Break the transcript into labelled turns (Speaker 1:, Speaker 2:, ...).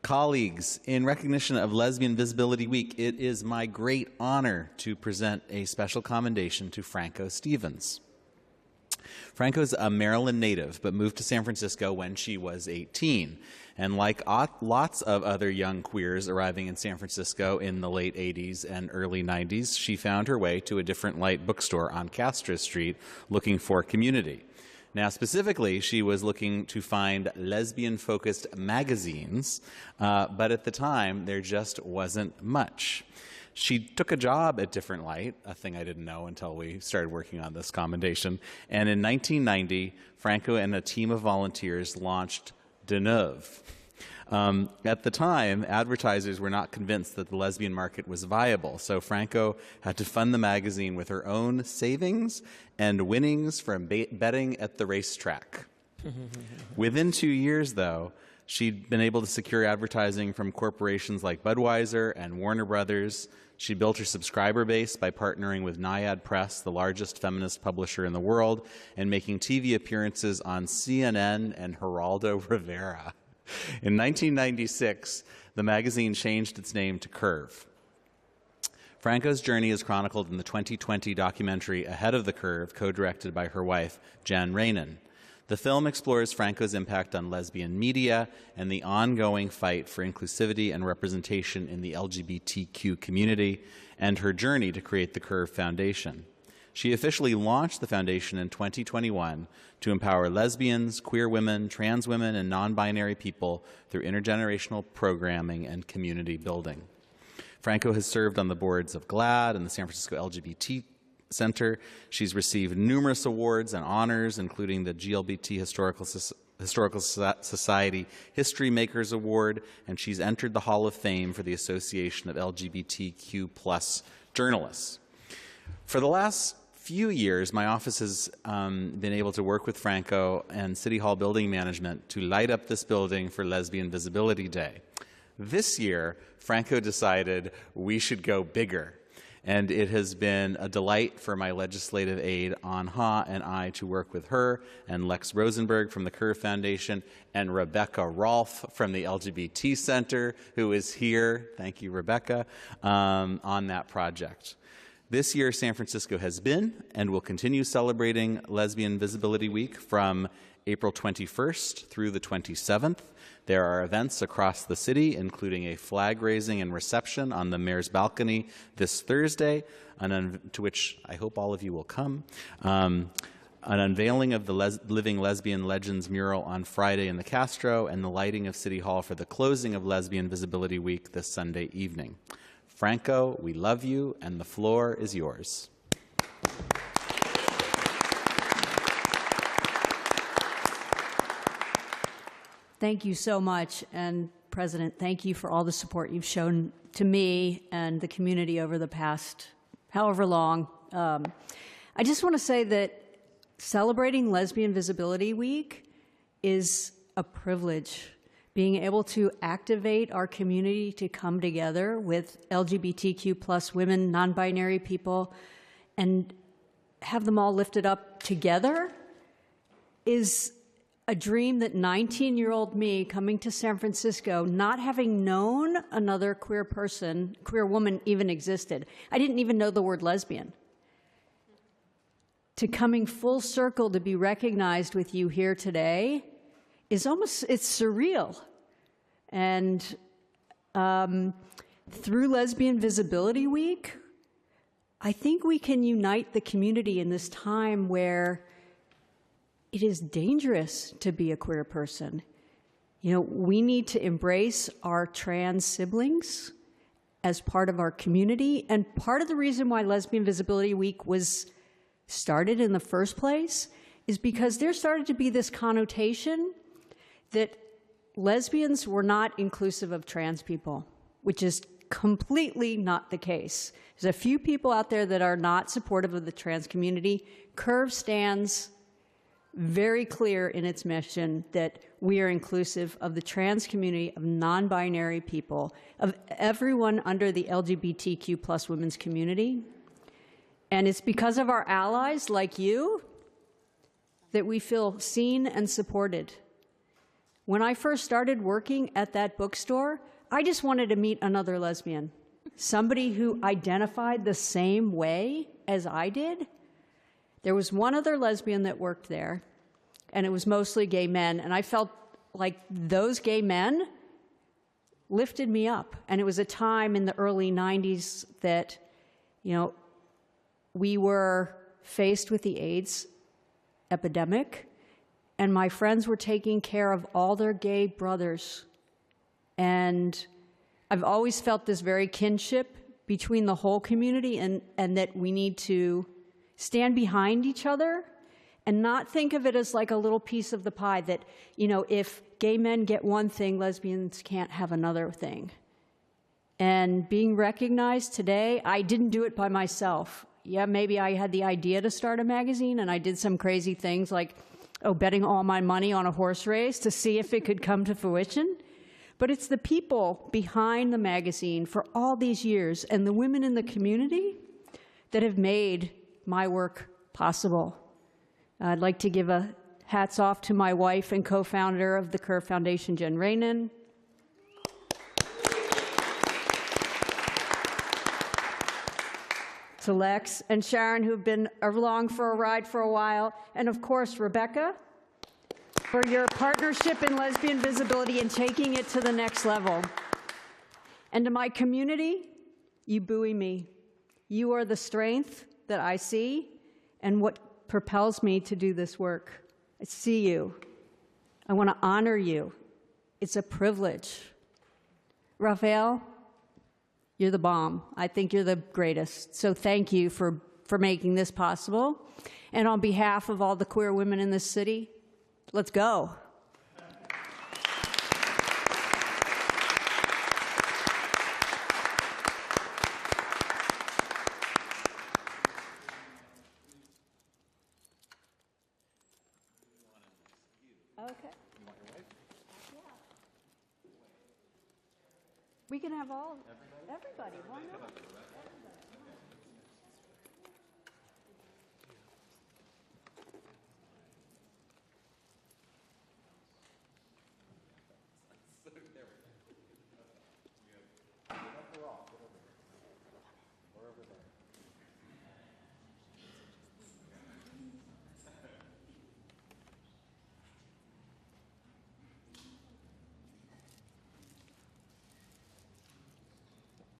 Speaker 1: Colleagues, in recognition of Lesbian Visibility Week, it is my great honor to present a special commendation to Franco Stevens. Franco's a Maryland native, but moved to San Francisco when she was 18. And like lots of other young queers arriving in San Francisco in the late 80s and early 90s, she found her way to a Different Light bookstore on Castro Street looking for community. Now, specifically, she was looking to find lesbian-focused magazines, but at the time, there just wasn't much. She took a job at Different Light, a thing I didn't know until we started working on this commendation, and in 1990, Franco and a team of volunteers launched De Neuve. At the time, advertisers were not convinced that the lesbian market was viable, so Franco had to fund the magazine with her own savings and winnings from betting at the racetrack. Within 2 years, though, she'd been able to secure advertising from corporations like Budweiser and Warner Brothers. She built her subscriber base by partnering with Naiad Press, the largest feminist publisher in the world, and making TV appearances on CNN and Geraldo Rivera. In 1996, the magazine changed its name to Curve. Franco's journey is chronicled in the 2020 documentary Ahead of the Curve, co-directed by her wife, Jan Rainan. The film explores Franco's impact on lesbian media and the ongoing fight for inclusivity and representation in the LGBTQ community, and her journey to create the Curve Foundation. She officially launched the foundation in 2021 to empower lesbians, queer women, trans women, and non-binary people through intergenerational programming and community building. Franco has served on the boards of GLAAD and the San Francisco LGBT Center. She's received numerous awards and honors, including the GLBT Historical Society History Makers Award, and she's entered the Hall of Fame for the Association of LGBTQ+ Journalists. For the last few years, my office has been able to work with Franco and City Hall building management to light up this building for Lesbian Visibility Day. This year, Franco decided we should go bigger, and it has been a delight for my legislative aide, Anha, and I to work with her and Lex Rosenberg from the Curve Foundation and Rebecca Rolfe from the LGBT Center, who is here, thank you, Rebecca, on that project. This year, San Francisco has been and will continue celebrating Lesbian Visibility Week from April 21st through the 27th. There are events across the city, including a flag raising and reception on the mayor's balcony this Thursday, to which I hope all of you will come. An unveiling of the Living Lesbian Legends mural on Friday in the Castro, and the lighting of City Hall for the closing of Lesbian Visibility Week this Sunday evening. Franco, we love you, and the floor is yours.
Speaker 2: Thank you so much, and President, thank you for all the support you've shown to me and the community over the past however long. I just want to say that celebrating Lesbian Visibility Week is a privilege. Being able to activate our community to come together with LGBTQ+ women, non-binary people, and have them all lifted up together is a dream that 19-year-old me coming to San Francisco, not having known another queer person, queer woman even existed. I didn't even know the word lesbian. To coming full circle to be recognized with you here today is almost, it's surreal. And through Lesbian Visibility Week, I think we can unite the community in this time where it is dangerous to be a queer person. You know, we need to embrace our trans siblings as part of our community. And part of the reason why Lesbian Visibility Week was started in the first place is because there started to be this connotation that lesbians were not inclusive of trans people, which is completely not the case. There's a few people out there that are not supportive of the trans community. Curve stands very clear in its mission that we are inclusive of the trans community, of non-binary people, of everyone under the LGBTQ+ women's community. And it's because of our allies like you that we feel seen and supported. When I first started working at that bookstore, I just wanted to meet another lesbian, somebody who identified the same way as I did. There was one other lesbian that worked there, and it was mostly gay men, and I felt like those gay men lifted me up. And it was a time in the early 90s that, we were faced with the AIDS epidemic, and my friends were taking care of all their gay brothers. And I've always felt this very kinship between the whole community, and that we need to stand behind each other and not think of it as like a little piece of the pie that, if gay men get one thing, lesbians can't have another thing. And being recognized today, I didn't do it by myself. Yeah, maybe I had the idea to start a magazine, and I did some crazy things like, betting all my money on a horse race to see if it could come to fruition. But it's the people behind the magazine for all these years and the women in the community that have made my work possible. I'd like to give a hats off to my wife and co-founder of the Curve Foundation, Jen Rainin. To Lex and Sharon, who've been along for a ride for a while, and of course, Rebecca, for your partnership in lesbian visibility and taking it to the next level. And to my community, you buoy me. You are the strength that I see and what propels me to do this work. I see you. I want to honor you. It's a privilege. Rafael, you're the bomb. I think you're the greatest. So thank you for making this possible. And on behalf of all the queer women in this city, let's go. Okay. We can have everybody. Why not?